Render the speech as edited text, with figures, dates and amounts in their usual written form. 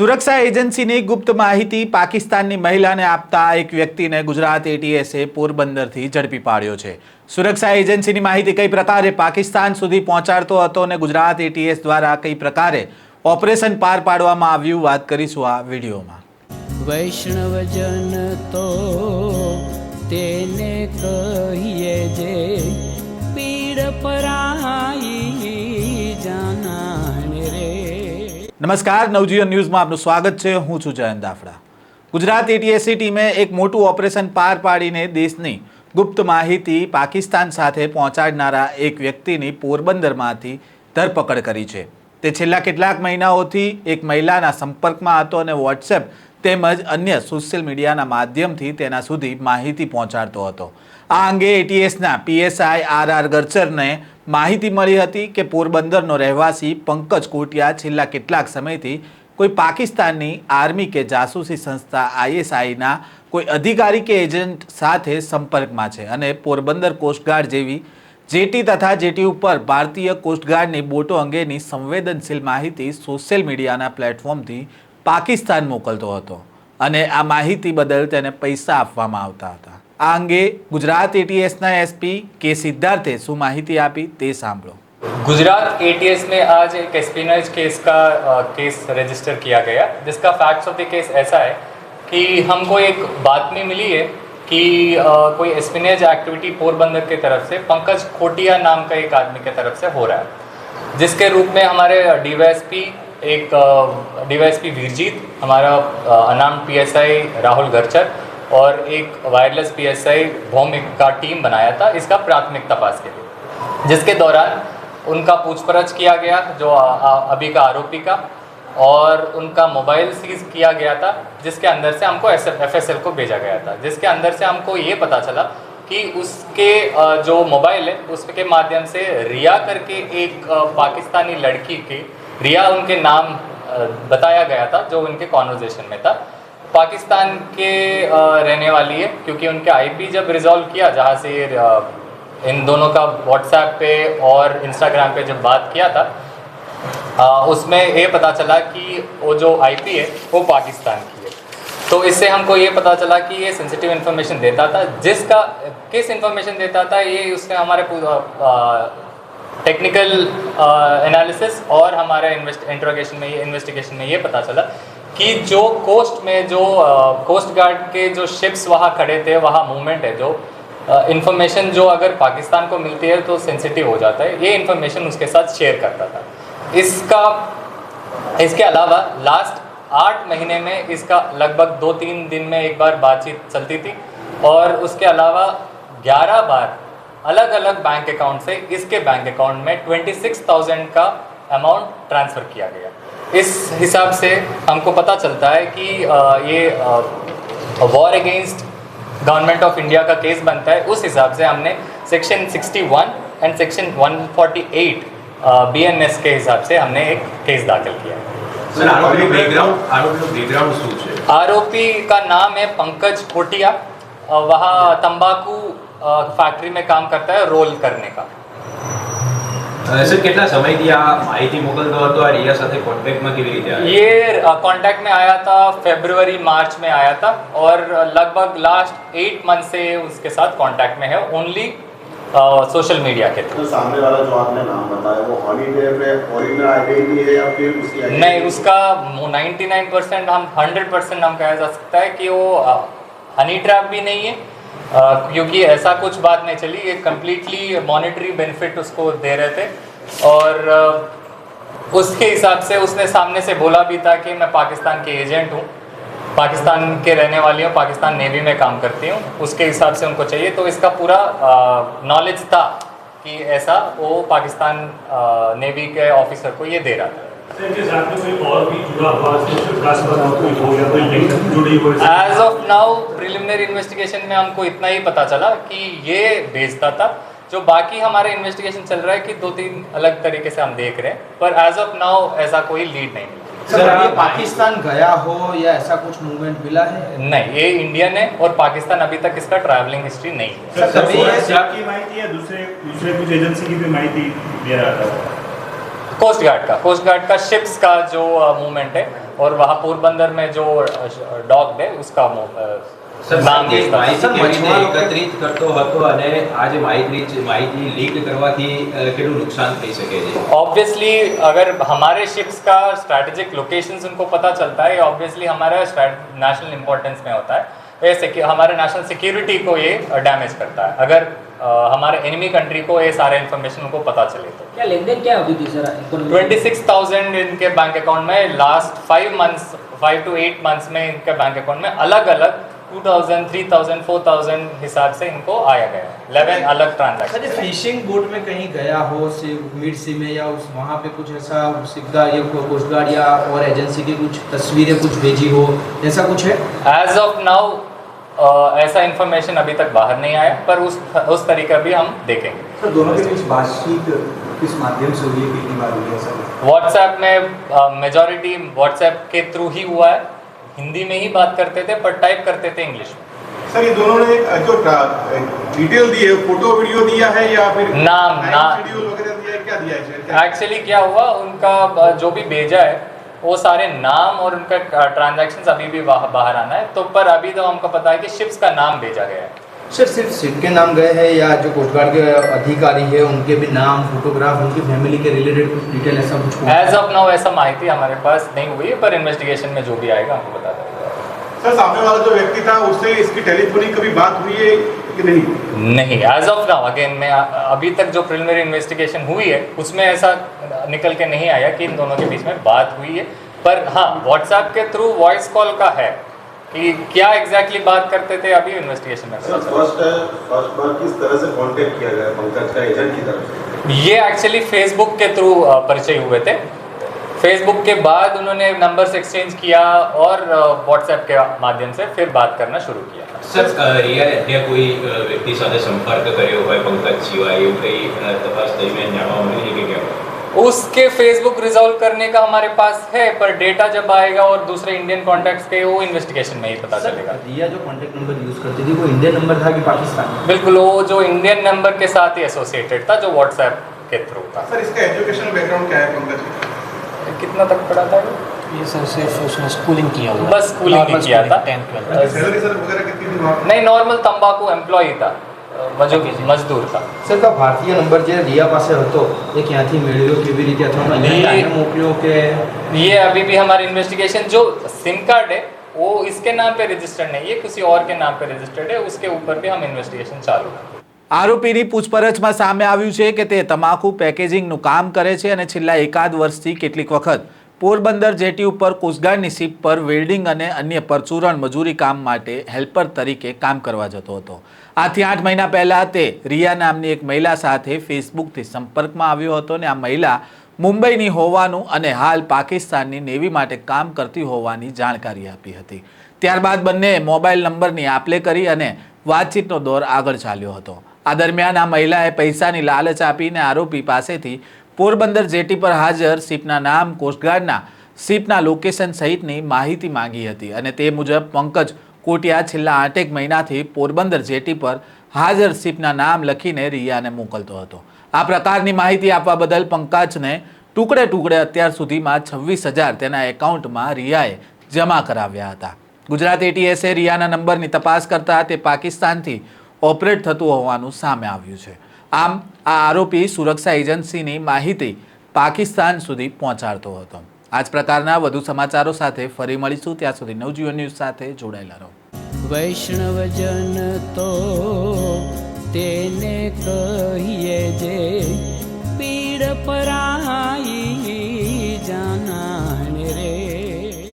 સુરક્ષા એજન્સીની ગુપ્ત માહિતી પાકિસ્તાનની મહિલાને આપતા એક વ્યક્તિને ગુજરાત એટીએસે પોરબંદરથી ઝડપી પાડ્યો છે। સુરક્ષા એજન્સીની માહિતી કઈ પ્રકારે પાકિસ્તાન સુધી પહોંચાડતો હતો અને ગુજરાત એટીએસ દ્વારા કઈ પ્રકારે ઓપરેશન પાર પાડવામાં આવ્યું, વાત કરીશું આ વિડીયોમાં। વૈષ્ણવજન તો તેને કહીએ જે પીડ પરાઈ જાનાને રે। નમસ્કાર, નવજીવન ન્યૂઝમાં આપનું સ્વાગત છે। હું છું જયંત દાફડા। ગુજરાત એટીએસની ટીમે એક મોટું ઓપરેશન પાર પાડીને દેશની ગુપ્ત માહિતી પાકિસ્તાન સાથે પહોંચાડનારા એક વ્યક્તિની પોરબંદરમાંથી ધરપકડ કરી છે। તે છેલ્લા કેટલાક મહિનાઓથી એક મહિલાના સંપર્કમાં હતો અને વોટ્સએપ તેમજ અન્ય સોશિયલ મીડિયાના માધ્યમથી તેના સુધી માહિતી પહોંચાડતો હતો। આ અંગે એટીએસના પીએસઆઈ આર ગર્ચરને માહિતી મળી હતી કે પોરબંદરનો રહેવાસી પંકજ કોટિયા છેલ્લા કેટલાક સમયથી કોઈ પાકિસ્તાનની આર્મી કે જાસૂસી સંસ્થા આઈએસઆઈના કોઈ અધિકારી કે એજન્ટ સાથે સંપર્કમાં છે અને પોરબંદર કોસ્ટગાર્ડ જેવી જેટી તથા જેટી ઉપર ભારતીય કોસ્ટગાર્ડની બોટો અંગેની સંવેદનશીલ માહિતી સોશિયલ મીડિયાના પ્લેટફોર્મથી પાકિસ્તાન મોકલતો હતો અને આ માહિતી બદલ તેને પૈસા આપવામાં આવતા હતા। આ અંગે ગુજરાત एटीएसના एसपी के सिद्धार्थे શું માહિતી આપી તે સાંભળો। गुजरात एटीएस में आज एक एस्पिनेज केस का केस रजिस्टर किया गया, जिसका फैक्ट्स ऑफ द केस ऐसा है कि हमको एक बातमी मिली है कि कोई एस्पिनेज एक्टिविटी पोरबंदर की तरफ से पंकज खोटिया नाम का एक आदमी की तरफ से हो रहा है, जिसके रूप में हमारे डीवाईएसपी वीरजीत, हमारा अनाम पीएसआई राहुल गरचर और एक वायरलेस पीएसआई भौमिक का टीम बनाया था इसका प्राथमिक तपास के लिए, जिसके दौरान उनका पूछपरछ किया गया जो अभी का आरोपी का, और उनका मोबाइल सीज किया गया था, जिसके अंदर से हमको एफएसएल को भेजा गया था, जिसके अंदर से हमको ये पता चला कि उसके जो मोबाइल है उसके माध्यम से रिया करके एक पाकिस्तानी लड़की की, रिया उनके नाम बताया गया था जो उनके कॉन्वर्जेशन में था, पाकिस्तान के रहने वाली है, क्योंकि उनके आईपी जब रिजॉल्व किया जहाँ से इन दोनों का व्हाट्सएप पे और इंस्टाग्राम पे जब बात किया था उसमें ये पता चला कि वो जो आईपी है वो पाकिस्तान की है। तो इससे हमको ये पता चला कि ये सेंसिटिव इन्फॉर्मेशन देता था, जिसका किस इन्फॉर्मेशन देता था ये उसने हमारे टेक्निकल एनालिसिस और हमारे इन्वेस्टिगेशन में ये पता चला कि जो कोस्ट में जो कोस्ट गार्ड के जो शिप्स वहाँ खड़े थे, वहाँ मूवमेंट है, जो इन्फॉर्मेशन जो अगर पाकिस्तान को मिलती है तो सेंसिटिव हो जाता है, ये इन्फॉर्मेशन उसके साथ शेयर करता था। इसके अलावा लास्ट 8 महीने में इसका लगभग 2-3 दिन में एक बार बातचीत चलती थी, और उसके अलावा 11 बार अलग अलग बैंक अकाउंट से इसके बैंक अकाउंट में 26,000 का अमाउंट ट्रांसफ़र किया गया। इस हिसाब से हमको पता चलता है कि ये war against government of India का केस बनता है। उस हिसाब से हमने सेक्शन 61 एंड सेक्शन 148 बीएनएस के हिसाब से हमने एक केस दाखिल किया है। आरोपी का नाम है पंकज खोटिया, वहाँ तंबाकू फैक्ट्री में काम करता है रोल करने का। सर કેટલા સમયથી આ માહિતી મોકલતો હતો, આ રિયા સાથે કોન્ટેક્ટમાં કેવી રીતે આવ્યો? ये कांटेक्ट में आया था फरवरी मार्च में आया था, और लगभग लास्ट 8 मंथ से उसके साथ कांटेक्ट में है, ओनली सोशल मीडिया के थ्रू। तो सामने वाला जो आपने नाम बताया वो हनी ट्रैप है, ओरिजिनल आइडेंटिटी है या फिर उसकी नहीं, उसका 99% हम 100% हम कहा जा सकता है कि वो हनी ट्रैप भी नहीं है, क्योंकि ऐसा कुछ बात नहीं चली। ये कम्प्लीटली मॉनेटरी बेनिफिट उसको दे रहे थे, और उसके हिसाब से उसने सामने से बोला भी था कि मैं पाकिस्तान के एजेंट हूँ, पाकिस्तान के रहने वाली हूँ, पाकिस्तान नेवी में काम करती हूँ, उसके हिसाब से उनको चाहिए। तो इसका पूरा नॉलेज था कि ऐसा वो पाकिस्तान नेवी के ऑफिसर को ये दे रहा था। As of now preliminary investigation में हमको इतना ही पता चला कि ये भेजता था, जो बाकी हमारा इन्वेस्टिगेशन चल रहा है कि 2-3 अलग तरीके से हम देख रहे हैं, पर एज ऑफ नाउ ऐसा कोई लीड नहीं मिला। सर ये पाकिस्तान गया हो या ऐसा कुछ मूवमेंट मिला है? नहीं, ये इंडियन है और पाकिस्तान अभी तक इसका ट्रैवलिंग हिस्ट्री नहीं है। सर की माहिती है, दूसरे कुछ एजेंसी की भी माहिती दे रहा था? कोस्ट गार्ड का शिप्स का जो मूवमेंट है और वहाँ पोरबंदर में जो डॉग है उसका સર નામ માહિતી દેતા. કેવી રીતે એકત્રિત કરતો હતો અને આ જે માહિતી લીક કરવાથી કેટલું નુકસાન થઈ શકે છે? ऑब्वियसली अगर हमारे शिप्स का स्ट्रैटेजिक लोकेशंस उनको पता चलता है, ऑब्वियसली हमारा नेशनल इंपॉर्टेंस में होता है, ये हमारे नेशनल सिक्योरिटी को ये डैमेज करता है अगर हमारे एनिमी कंट्री को ये सारे इन्फॉर्मेशन उनको पता चले तो. क्या लेन देन क्या हुई थी सर? 26,000 इनके बैंक अकाउंट में लास्ट 5 to 8 मंथ्स में इनके बैंक अकाउंट में अलग अलग 2,000, 3,000, 4,000 हिसाब से इनको आया गया है. 11 अलग सर ट्रांजैक्शन. ये फिशिंग बोट में कहीं गया हो मिड सी में या उस वहाँ पे कुछ ऐसा सिक्का या कोस्ट गार्ड या और एजेंसी की कुछ तस्वीरें कुछ भेजी हो, ऐसा कुछ है? एज ऑफ नाउ ऐसा इन्फॉर्मेशन अभी तक बाहर नहीं आया, पर उस तरीका भी हम देखेंगे. सर दोनों के बीच बातचीत किस माध्यम से हुई है, कितनी बार हुई है सर? व्हाट्सएप में मेजॉरिटी व्हाट्सएप के थ्रू ही हुआ है. हिंदी में ही बात करते थे पर टाइप करते थे इंग्लिश में. सर ये दोनों ने जो डिटेल दी है, फोटो वीडियो दिया है या फिर नाम शेड्यूल वगैरह दिया है, क्या दिया है सर? एक्चुअली क्या हुआ, उनका जो भी भेजा है वो सारे नाम और उनका ट्रांजैक्शंस अभी भी बाहर आना है, तो पर अभी तो हमको पता है कि शिप्स का नाम भेजा गया है. सर सिर्फ शिप के नाम गए हैं या जो कोस्ट गार्ड के अधिकारी है उनके भी नाम, फोटोग्राफ, उनकी फैमिली के रिलेटेड कुछ डिटेल ऐसा कुछ? एज ऑफ नाउ ऐसा माहिती हमारे पास नहीं हुई है, पर इन्वेस्टिगेशन में जो भी आएगा हमको बता देगा. सर सामने वाला जो व्यक्ति था उससे इसकी टेलीफोनिक कभी बात हुई है कि नहीं? नहीं, एज ऑफ नाउ अगेन मैं अभी तक जो प्रिलिमिनरी इन्वेस्टिगेशन हुई है उसमें ऐसा निकल के नहीं आया कि इन दोनों के बीच में बात हुई है. पर हाँ, व्हाट्सएप के थ्रू वॉइस कॉल का है कि क्या एग्जैक्टली बात करते थे, अभी इन्वेस्टिगेशन में पता चला. फर्स्ट बार किस तरह से कांटेक्ट किया गया पंकज का एजेंट की तरफ से? ये एक्चुअली फेसबुक के थ्रू परिचय हुए थे. फेसबुक के बाद उन्होंने नंबर्स एक्सचेंज किया और व्हाट्सएप के माध्यम से फिर बात करना शुरू किया. સર રિયાએ અત્યારે કોઈ વ્યક્તિ સાથે સંપર્ક કર્યો હોય પંકજ સિવાય એવું કંઈ તપાસ દરમિયાન જાણવા મળે કે કેમ? उसके फेसबुक रिजॉल्व करने का हमारे पास है, पर डेटा जब आएगा और दूसरे इंडियन कॉन्टैक्ट्स के वो इन्वेस्टिगेशन में ही पता चलेगा. रिया जो कॉन्टैक्ट नंबर यूज करती थी वो इंडियन नंबर था कि पाकिस्तानी? बिल्कुल, वो जो इंडियन नंबर के साथ ही एसोसिएटेड था जो व्हाट्सएप के थ्रू था. सर इसका एजुकेशन बैकग्राउंड क्या है पंकज? कितना तक पढ़ा था ये सर सिर्फ उसने स्कूलिंग किया हुआ, बस स्कूलिंग ही किया था. 10th 12th. सैलरी सर वगैरह कितनी थी वहाँ? नहीं, नॉर्मल तंबाकू एम्प्लॉय था, મજદૂર था. સર તો ભારતીય નંબર જે રિયા પાસે હતો એ ક્યાંથી મેળવ્યો, કેવી રીતે, અથવા એને મોકલ્યો કે? ये अभी भी हमारी इन्वेस्टिगेशन, जो सिम कार्ड है वो इसके नाम पे रजिस्टर्ड नहीं है, किसी और के नाम पे रजिस्टर्ड है, उसके ऊपर भी हम इन्वेस्टिगेशन चालू है. આરોપીની પૂછપરછમાં સામે આવ્યું છે કે તે તમાકુ પેકેજિંગનું કામ કરે છે અને છેલ્લા એકાદ વર્ષથી કેટલીક વખત પોરબંદર જેટી ઉપર કોસ્ટગાર્ડની શિપ પર વેલ્ડિંગ અને અન્ય પરચુરણ મજૂરી કામ માટે હેલ્પર તરીકે કામ કરવા જતો હતો. આથી 8 મહિના પહેલાં તે રિયા નામની એક મહિલા સાથે ફેસબુકથી સંપર્કમાં આવ્યો હતો અને આ મહિલા મુંબઈની હોવાનું અને હાલ પાકિસ્તાનની નેવી માટે કામ કરતી હોવાની જાણકારી આપી હતી. ત્યારબાદ બંને મોબાઈલ નંબરની આપલે કરી અને વાતચીતનો દોર આગળ ચાલ્યો હતો. આ દરમિયાન આ મહિલાએ પૈસાની લાલચ આપીને આરોપી પાસેથી પોરબંદર જેટી પર હાજર શિપના નામ, કોસ્ટગાર્ડના શિપના લોકેશન સહિતની માહિતી માંગી હતી અને તે મુજબ પંકજ કોટિયા છેલ્લા 8 મહિનાથી પોરબંદર જેટી પર હાજર શિપના નામ લખીને રિયાને મોકલતો હતો. આ પ્રકારની માહિતી આપવા બદલ પંકજને ટુકડે ટુકડે અત્યાર સુધીમાં 26,000 તેના એકાઉન્ટમાં રિયાએ જમા કરાવ્યા હતા. ગુજરાત એટીએસે રિયાના નંબરની તપાસ કરતા તે પાકિસ્તાનથી ઓપરેટ થતું હોવાનું સામે આવ્યું છે. આમ આ આરોપી સુરક્ષા એજન્સીની માહિતી પાકિસ્તાન સુધી પહોંચાડતો હતો. આ જ પ્રકારના વધુ સમાચારો સાથે ફરી મળીશું. ત્યાં સુધી નવજીવન ન્યૂઝ સાથે જોડાયેલા રહો. વૈષ્ણવજન તો તેને કહીએ જે પીડ પરાય.